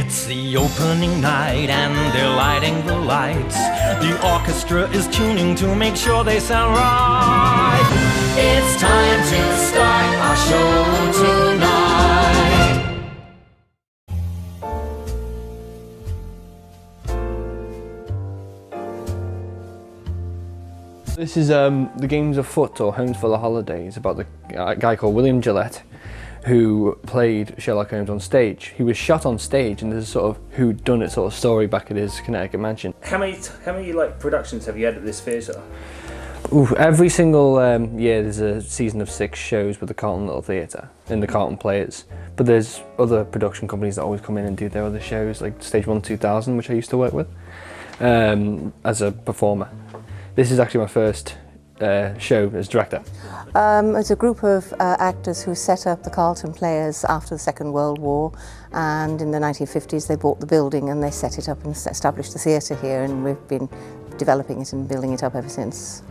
It's the opening night and they're lighting the lights. The orchestra is tuning to make sure they sound right. It's time to start our show tonight. This is the games Afoot, or Homes for the Holidays, about a guy called William Gillette who played Sherlock Holmes on stage. He was shot on stage, and there's a sort of whodunit sort of story back at his Connecticut mansion. How many like productions have you had at this theatre? Ooh, every single year there's a season of 6 shows with the Carlton Little Theatre and the Carlton Players. But there's other production companies that always come in and do their other shows, like Stage 1 2000, which I used to work with as a performer. This is actually my first show as director. It's a group of actors who set up the Carlton Players after the Second World War, and in the 1950s they bought the building and they set it up and established the theatre here, and we've been developing it and building it up ever since.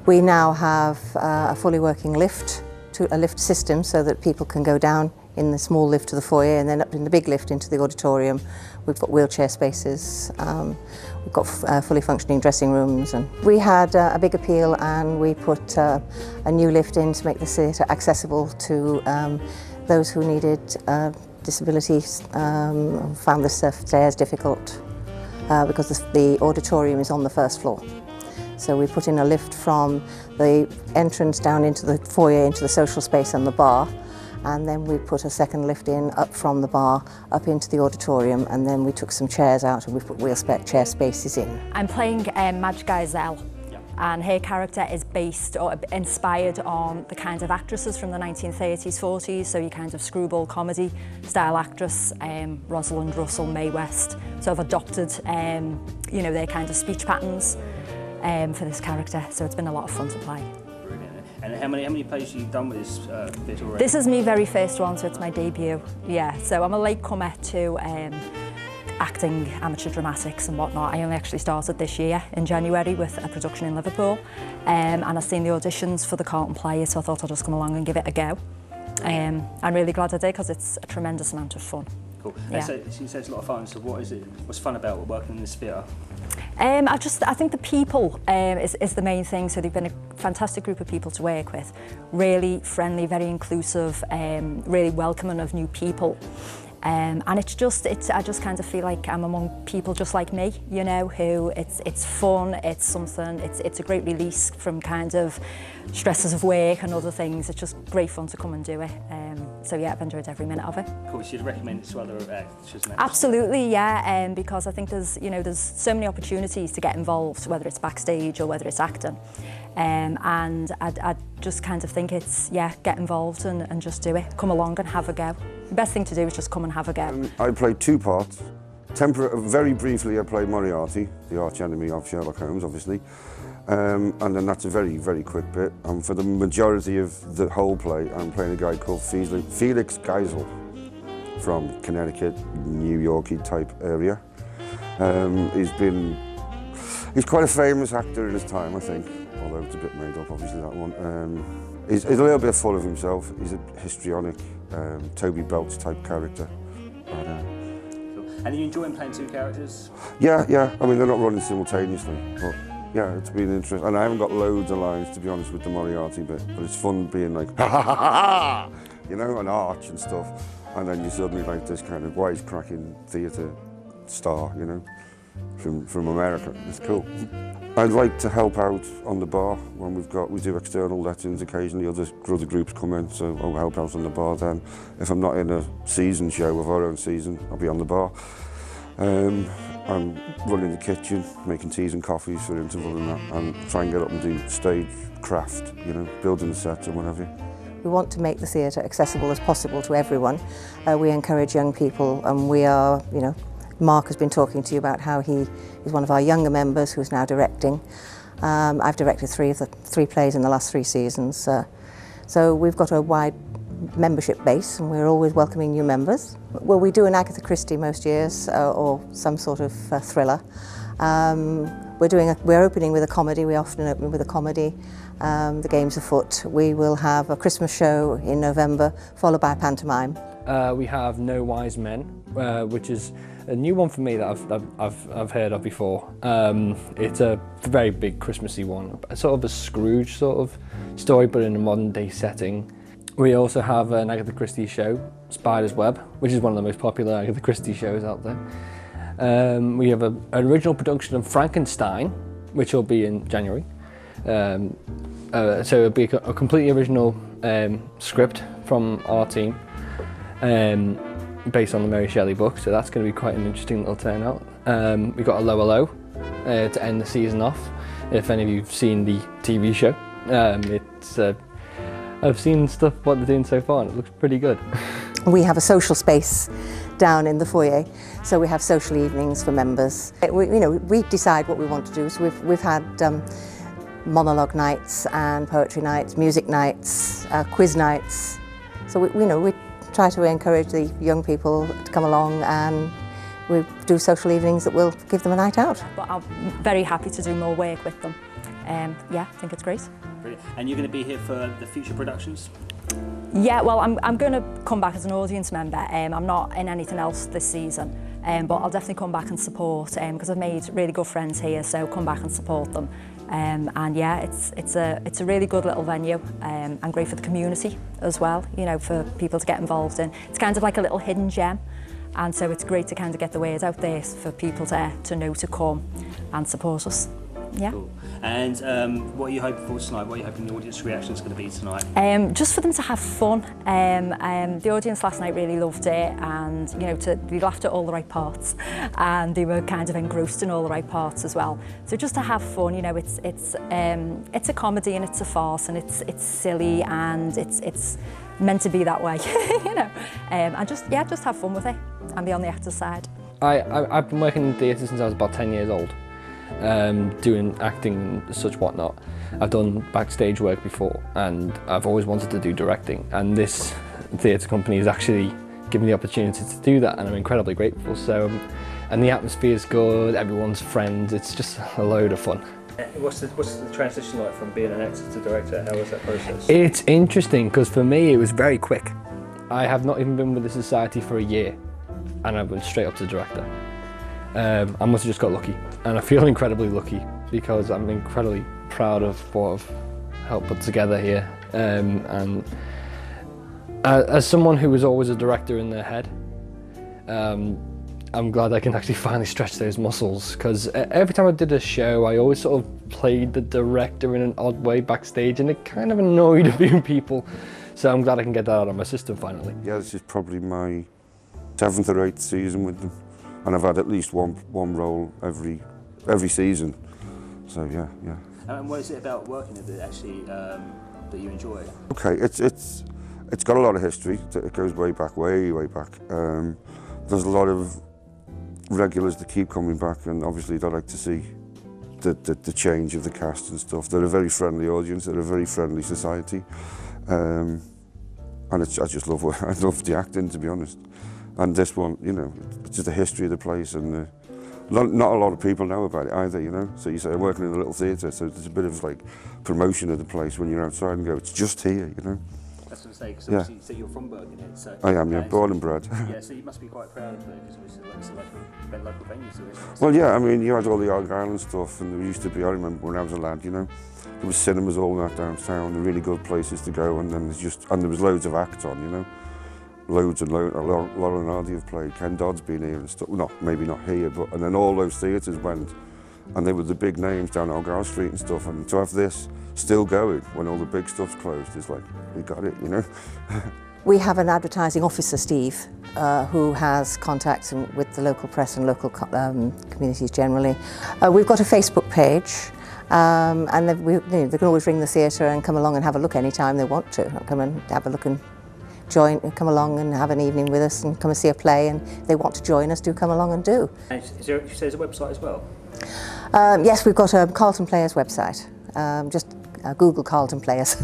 We now have a fully working lift, a lift system, so that people can go down in the small lift to the foyer and then up in the big lift into the auditorium. We've got wheelchair spaces, we've got fully functioning dressing rooms, and we had a big appeal and we put a new lift in to make the theatre accessible to those who needed disabilities, found the stairs difficult because the auditorium is on the first floor. So we put in a lift from the entrance down into the foyer, into the social space and the bar, and then we put a second lift in up from the bar up into the auditorium, and then we took some chairs out and we put chair spaces in. I'm playing Madge Gazelle, and her character is based or inspired on the kind of actresses from the 1930s, 40s, so your kind of screwball comedy style actress, Rosalind Russell, Mae West. So I've adopted you know, their kind of speech patterns for this character, so it's been a lot of fun to play. Brilliant. And how many plays have you done with this theatre already? This is my very first one, so it's my debut. Yeah, so I'm a latecomer to acting, amateur dramatics and whatnot. I only actually started this year in January with a production in Liverpool, and I've seen the auditions for the Carlton Players, so I thought I'd just come along and give it a go. I'm really glad I did, because it's a tremendous amount of fun. Cool. Yeah. So you said it's a lot of fun, so what's fun about working in this theatre? I think the people is the main thing. So they've been a fantastic group of people to work with, really friendly, very inclusive, really welcoming of new people. And I just kind of feel like I'm among people just like me, you know, who it's fun, it's something, it's a great release from kind of stresses of work and other things. It's just great fun to come and do it. So yeah, I've enjoyed every minute of it. Cool, so you'd recommend it to other actors? Absolutely, yeah, because I think there's so many opportunities to get involved, whether it's backstage or whether it's acting. And I just kind of think it's, yeah, get involved and just do it. Come along and have a go. The best thing to do is just come and have a go. I played 2 parts. Very briefly I played Moriarty, the arch enemy of Sherlock Holmes, obviously. And then that's a very, very quick bit. And for the majority of the whole play, I'm playing a guy called Felix Geisel from Connecticut, New York-y type area. He's quite a famous actor in his time, I think, although it's a bit made up, obviously, that one. He's a little bit full of himself. He's a histrionic, Toby Belch type character. And are you enjoying playing 2 characters? Yeah. I mean, they're not running simultaneously, but yeah, it's been interesting. And I haven't got loads of lines, to be honest, with the Moriarty bit, but it's fun being like, ha ha ha ha, you know, an arch and stuff. And then you're suddenly like this kind of wisecracking theatre star, you know, from America. It's cool. I'd like to help out on the bar when we do external lettings occasionally. Other groups come in, so I'll help out on the bar then. If I'm not in a season show of our own season, I'll be on the bar. I'm running the kitchen, making teas and coffees for interval and that, and try and get up and do stage craft, you know, building the sets and what have you. We want to make the theatre accessible as possible to everyone. We encourage young people, and we are, you know, Mark has been talking to you about how he is one of our younger members who's now directing. I've directed 3 plays in the last 3 seasons. So we've got a wide membership base, and we're always welcoming new members. Well, we do an Agatha Christie most years, or some sort of thriller. We're opening with a comedy. We often open with a comedy. The game's Afoot. We will have a Christmas show in November, followed by a pantomime. we have No Wise Men, which is a new one for me that I've heard of before. It's a very big Christmassy one, sort of a Scrooge sort of story, but in a modern day setting. We also have an Agatha Christie show, Spider's Web, which is one of the most popular Agatha Christie shows out there. We have an original production of Frankenstein, which will be in January. So it'll be a completely original script from our team, based on the Mary Shelley book, so that's going to be quite an interesting little turnout. We've got a Lower Low to end the season off. If any of you have seen the TV show, I've seen stuff what they're doing so far and it looks pretty good. We have a social space down in the foyer, so we have social evenings for members. We decide what we want to do, so we've had monologue nights and poetry nights, music nights, quiz nights. So we try to encourage the young people to come along, and we do social evenings that will give them a night out. But I'm very happy to do more work with them. Yeah, I think it's great. Brilliant. And you're going to be here for the future productions? Yeah, well, I'm going to come back as an audience member. I'm not in anything else this season, but I'll definitely come back and support because I've made really good friends here, so come back and support them. And yeah, it's a really good little venue and great for the community as well, for people to get involved in. It's kind of like a little hidden gem, and so it's great to kind of get the word out there for people to know to come and support us. Yeah. Cool. And what are you hoping for tonight? What are you hoping the audience reaction is going to be tonight? Just for them to have fun. The audience last night really loved it, and they laughed at all the right parts, and they were kind of engrossed in all the right parts as well. So just to have fun, it's a comedy and it's a farce and it's silly and it's meant to be that way, and just have fun with it and be on the actor's side. I've been working in theatre since I was about 10 years old. Doing acting and such whatnot. I've done backstage work before, and I've always wanted to do directing, and this theatre company has actually given me the opportunity to do that, and I'm incredibly grateful. So, and the atmosphere is good, everyone's friends, it's just a load of fun. What's the transition like from being an actor to director? How was that process? It's interesting because for me it was very quick. I have not even been with the society for a year, and I went straight up to director. I must have just got lucky, and I feel incredibly lucky because I'm incredibly proud of what I've helped put together here. And as someone who was always a director in their head, I'm glad I can actually finally stretch those muscles, because every time I did a show I always sort of played the director in an odd way backstage, and it kind of annoyed a few people. So I'm glad I can get that out of my system finally. Yeah, this is probably my 7th or 8th season with them. And I've had at least one role every season, so yeah. And what is it about working with it actually that you enjoy? Okay, it's got a lot of history. It goes way back. There's a lot of regulars that keep coming back, and obviously they like to see the change of the cast and stuff. They're a very friendly audience. They're a very friendly society, and I just love the acting, to be honest. And this one, it's just the history of the place, and not a lot of people know about it either, So you say, I'm working in a little theatre, so there's a bit of like promotion of the place when you're outside and go, it's just here, That's what I'm saying, because obviously you say you're from Birkenhead, so... I am, yeah, born and bred. Yeah, so you must be quite proud of it, because it's like a local venue, so it's... Well, yeah, I mean, you had all the Argyle and stuff, and there used to be, I remember when I was a lad, there was cinemas all that downtown, and really good places to go, and then there was loads of acts on, Loads and loads. Lauren Hardy have played. Ken Dodd's been here and stuff. Well, maybe not here, but and then all those theatres went, and they were the big names down Argyle Street and stuff. And to have this still going when all the big stuff's closed is like, we got it, We have an advertising officer, Steve, who has contacts with the local press and local communities generally. We've got a Facebook page, and they can always ring the theatre and come along and have a look anytime they want to. Come and have a look and come along and have an evening with us and come and see a play, and if they want to join us, do come along and do. And there's a website as well? Yes, we've got a Carlton Players website. Just Google Carlton Players,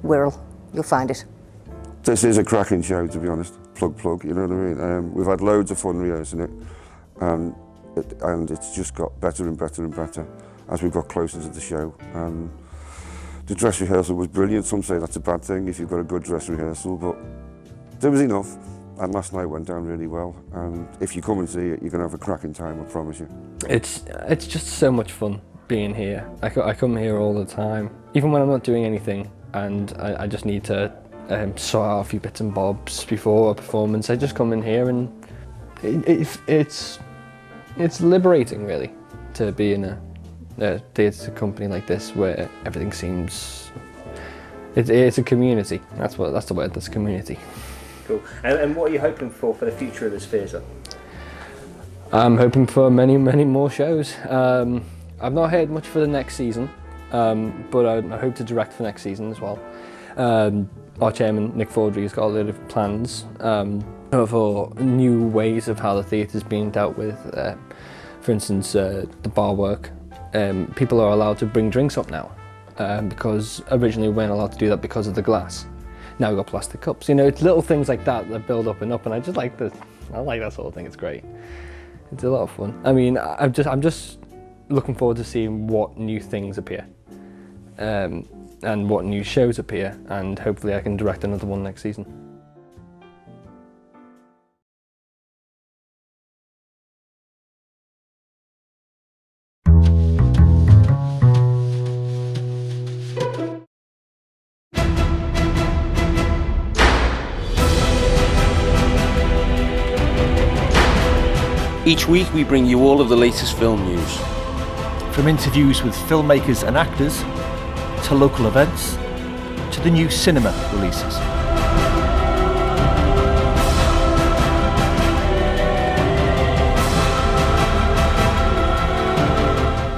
Wirral, you'll find it. This is a cracking show, to be honest. Plug, you know what I mean? We've had loads of fun rehearsing it, and it's just got better and better and better as we've got closer to the show. And the dress rehearsal was brilliant. Some say that's a bad thing if you've got a good dress rehearsal, but there was enough, And last night went down really well, and if you come and see it, you're going to have a cracking time, I promise you. It's just so much fun being here. I come here all the time, even when I'm not doing anything, and I just need to sort out a few bits and bobs before a performance. I just come in here, and it's liberating, really, to be in a theatre company like this where everything seems... It's a community. That's the word. That's community. Cool. And what are you hoping for the future of this theatre? I'm hoping for many more shows. I've not heard much for the next season, but I hope to direct for next season as well. Our chairman, Nick Fordry, has got a lot of plans for new ways of how the theatre's being dealt with. For instance, the bar work. People are allowed to bring drinks up now, because originally we weren't allowed to do that because of the glass. Now we've got plastic cups. You know, it's little things like that that build up, and I just like I like that sort of thing. It's great. It's a lot of fun. I mean, I'm just looking forward to seeing what new things appear, and what new shows appear, and hopefully I can direct another one next season. Each week we bring you all of the latest film news. From interviews with filmmakers and actors, to local events, to the new cinema releases.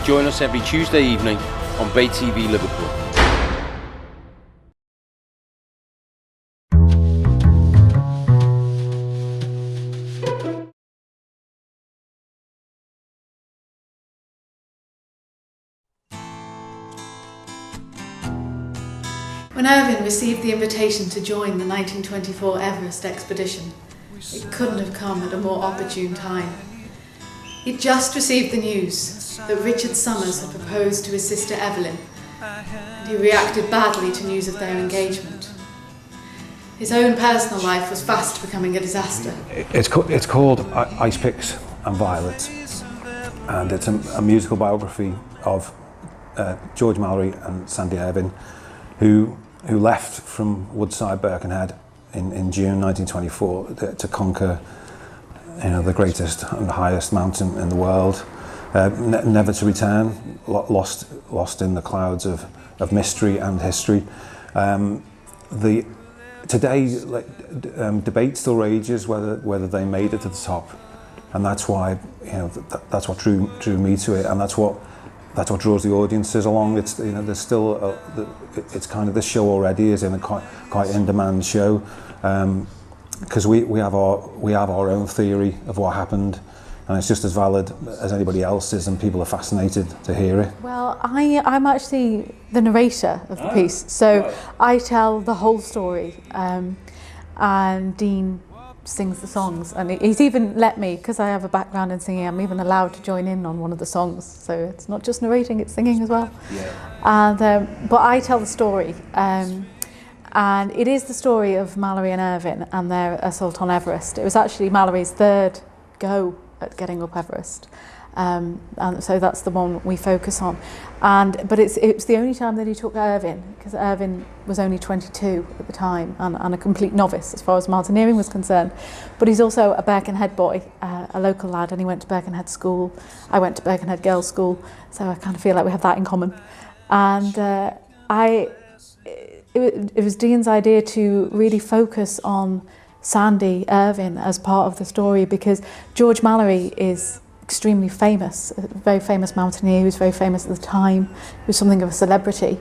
Join us every Tuesday evening on Bay TV Liverpool. When Irvine received the invitation to join the 1924 Everest expedition, it couldn't have come at a more opportune time. He'd just received the news that Richard Summers had proposed to his sister Evelyn, and he reacted badly to news of their engagement. His own personal life was fast becoming a disaster. It's called Ice Picks and Violets, and it's a musical biography of George Mallory and Sandy Irvine, who left from Woodside, Birkenhead in June 1924 to conquer, the greatest and highest mountain in the world, never to return, lost in the clouds of mystery and history. Today, debate still rages whether they made it to the top, and that's why that's what drew me to it, and that's what draws the audiences along. It's there's still it's kind of, this show already is in a quite in-demand show, because we have our own theory of what happened, and it's just as valid as anybody else's, and people are fascinated to hear it. Well, I'm actually the narrator of the piece, so right. I tell the whole story, and Dean sings the songs, and he's even let me, because I have a background in singing, I'm even allowed to join in on one of the songs, so it's not just narrating, it's singing as well. Yeah. And but I tell the story, and it is the story of Mallory and Irvine and their assault on Everest. It was actually Mallory's third go at getting up Everest, and so that's the one we focus on. But it's the only time that he took Irvine, because Irvine was only 22 at the time and a complete novice as far as mountaineering was concerned. But he's also a Birkenhead boy, a local lad, and he went to Birkenhead School. I went to Birkenhead Girls' School, so I kind of feel like we have that in common. And it was Dean's idea to really focus on Sandy Irvine as part of the story, because George Mallory is extremely famous, a very famous mountaineer who was very famous at the time, he was something of a celebrity,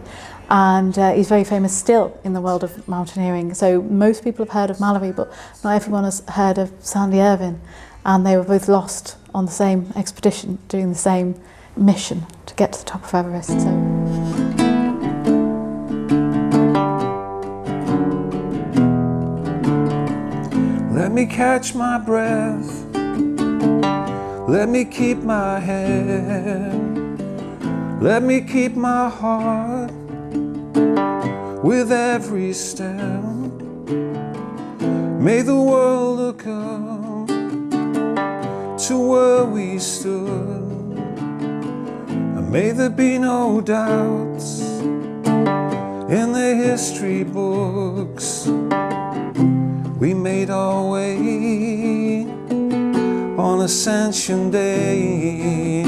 and he's very famous still in the world of mountaineering. So most people have heard of Mallory, but not everyone has heard of Sandy Irvine, and they were both lost on the same expedition, doing the same mission to get to the top of Everest. Let me catch my breath, let me keep my head, let me keep my heart with every step. May the world look up to where we stood, and may there be no doubts in the history books. We made our way on Ascension Day,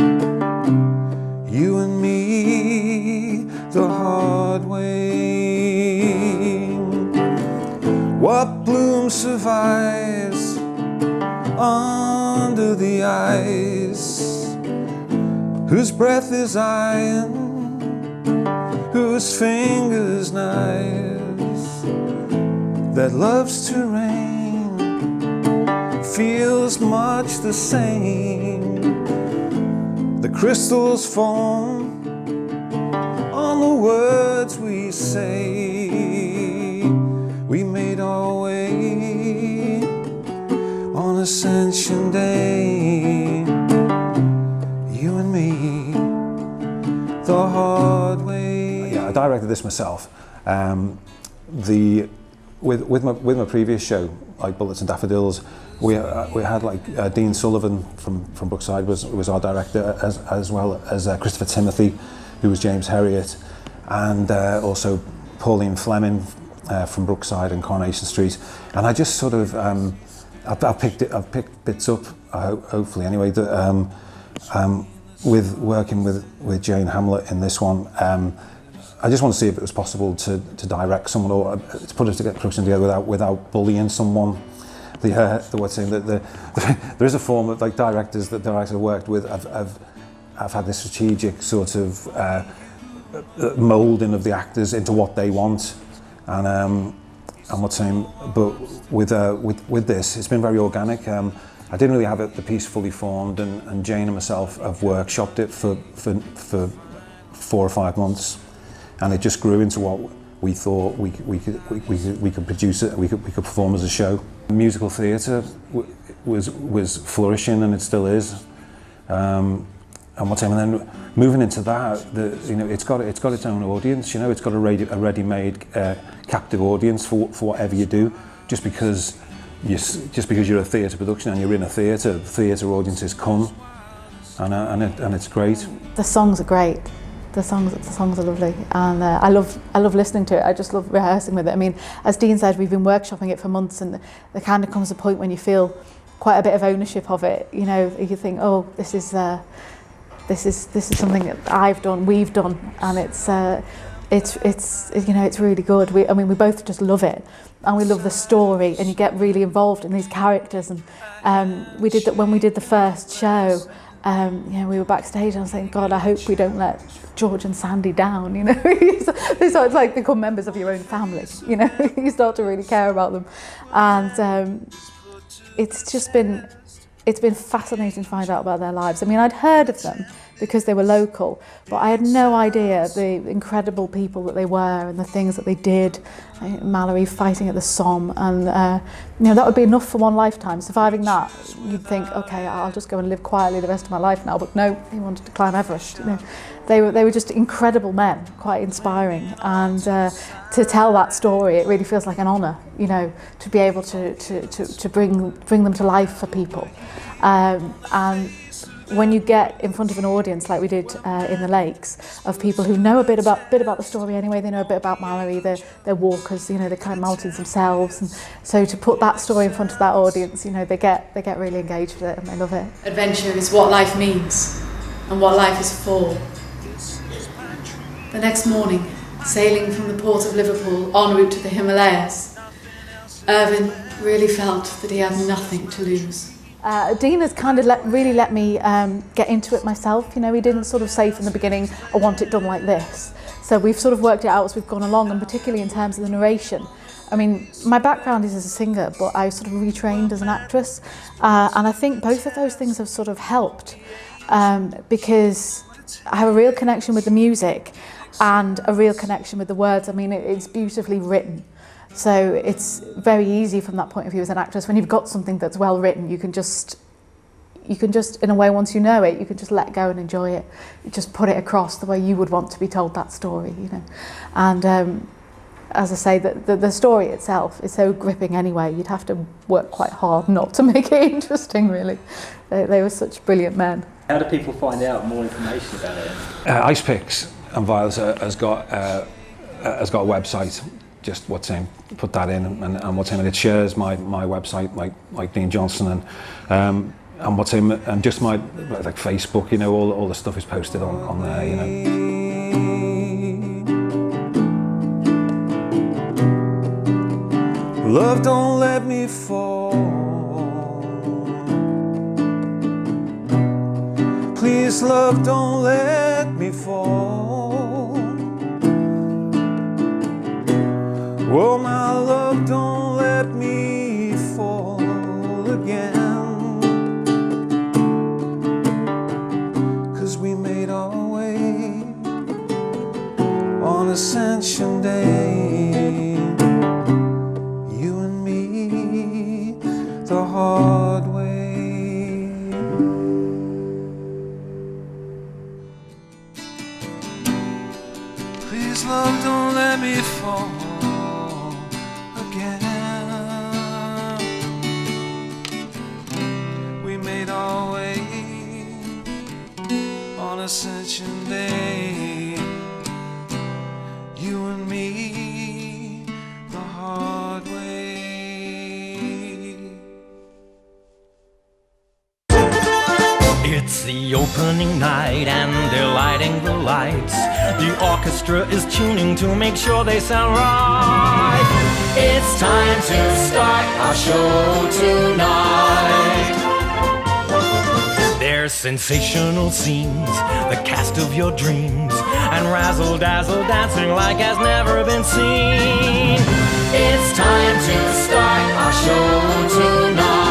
you and me the hard way. What bloom survives under the ice? Whose breath is iron? Whose fingers knives? That loves to rain feels much the same. The crystals form on the words we say. We made our way on Ascension Day, you and me the hard way. Yeah, I directed this myself. With my previous show, like Bullets and Daffodils, we had like Dean Sullivan from Brookside was our director, as well as Christopher Timothy, who was James Herriot, and also Pauline Fleming from Brookside and Coronation Street. And I just sort of I've picked bits up, hopefully anyway, that with working with Jane Hamlet in this one. I just want to see if it was possible to direct someone or to put a production together without bullying someone. There is a form of like directors that I've worked with. I've had this strategic sort of moulding of the actors into what they want, and I'm not saying, but with this, it's been very organic. I didn't really have the piece fully formed, and Jane and myself have workshopped it for 4 or 5 months. And it just grew into what we thought we could produce it, we could perform as a show. Musical theatre was flourishing, and it still is. And then moving into that, it's got its own audience. It's got a ready-made captive audience for whatever you do. Just because you're a theatre production and you're in a theatre, theatre audiences come, and it's great. The songs are great. The songs are lovely, and I love listening to it. I just love rehearsing with it. I mean, as Dean said, we've been workshopping it for months, and there kind of comes a point when you feel quite a bit of ownership of it. You think, oh, this is something that I've done, we've done, and it's really good. We both just love it, and we love the story, and you get really involved in these characters. And we did that when we did the first show. We were backstage and I was saying, God, I hope we don't let George and Sandy down, They start to like become members of your own family, You start to really care about them. And it's been fascinating to find out about their lives. I mean, I'd heard of them because they were local, but I had no idea the incredible people that they were and the things that they did. Mallory fighting at the Somme, and that would be enough for one lifetime. Surviving that, you'd think, okay, I'll just go and live quietly the rest of my life now. But no, he wanted to climb Everest. They were just incredible men, quite inspiring. And to tell that story, it really feels like an honour, to be able to bring them to life for people. And when you get in front of an audience like we did in the Lakes, of people who know a bit about the story anyway, they know a bit about Mallory, they're walkers, they climb mountains themselves, and so to put that story in front of that audience, they get really engaged with it and they love it. Adventure is what life means and what life is for. The next morning, sailing from the port of Liverpool en route to the Himalayas, Irvin really felt that he had nothing to lose. Dean has kind of really let me get into it myself. He didn't sort of say from the beginning, I want it done like this. So we've sort of worked it out as we've gone along, and particularly in terms of the narration. I mean, my background is as a singer, but I sort of retrained as an actress. And I think both of those things have sort of helped because I have a real connection with the music and a real connection with the words. I mean, it's beautifully written. So it's very easy from that point of view as an actress. When you've got something that's well written, you can just, in a way, once you know it, you can just let go and enjoy it. You just put it across the way you would want to be told that story, And as I say, the story itself is so gripping anyway. You'd have to work quite hard not to make it interesting, really. They were such brilliant men. How do people find out more information about it? Ice Picks and Violets has got a website. Just what's in, put that in, and what's in, and it shares my website, like Dean Johnson, and what's in, and just my like Facebook. You know, all the stuff is posted on there. You know. Love, don't let me fall. Please, love, don't let me fall. Oh, my love, don't let me fall again. 'Cause we made our way on Ascension Day, you and me, the hard way. Please, love, don't let me fall again. We made our way on Ascension Day, you and me, the hard way. It's the opening night and they're lighting the lights. The orchestra is tuning to make sure they sound right. It's time to start our show tonight. There's sensational scenes, the cast of your dreams, and razzle-dazzle dancing like has never been seen. It's time to start our show tonight.